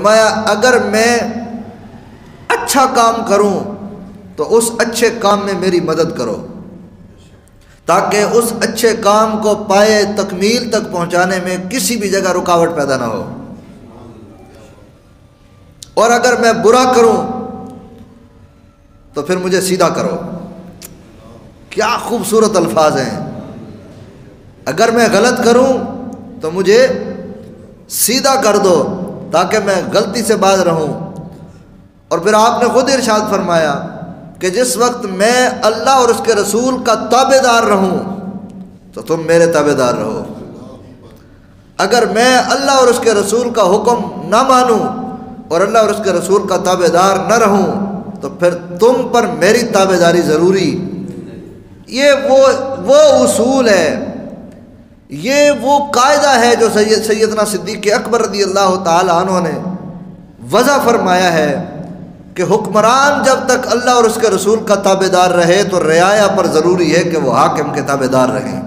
فرمایا اگر میں اچھا کام کروں تو اس اچھے کام میں میری مدد کرو، تاکہ اس اچھے کام کو پائے تکمیل تک پہنچانے میں کسی بھی جگہ رکاوٹ پیدا نہ ہو، اور اگر میں برا کروں تو پھر مجھے سیدھا کرو۔ کیا خوبصورت الفاظ ہیں، اگر میں غلط کروں تو مجھے سیدھا کر دو تاکہ میں غلطی سے باز رہوں۔ اور پھر آپ نے خود ارشاد فرمایا کہ جس وقت میں اللہ اور اس کے رسول کا تابع دار رہوں تو تم میرے تابع دار رہو، اگر میں اللہ اور اس کے رسول کا حکم نہ مانوں اور اللہ اور اس کے رسول کا تابع دار نہ رہوں تو پھر تم پر میری تابع داری ضروری۔ یہ وہ اصول ہے، یہ وہ قاعدہ ہے جو سیدنا صدیق اکبر رضی اللہ تعالی عنہ نے وضع فرمایا ہے کہ حکمران جب تک اللہ اور اس کے رسول کا تابع دار رہے تو رعایا پر ضروری ہے کہ وہ حاکم کے تابع دار رہیں۔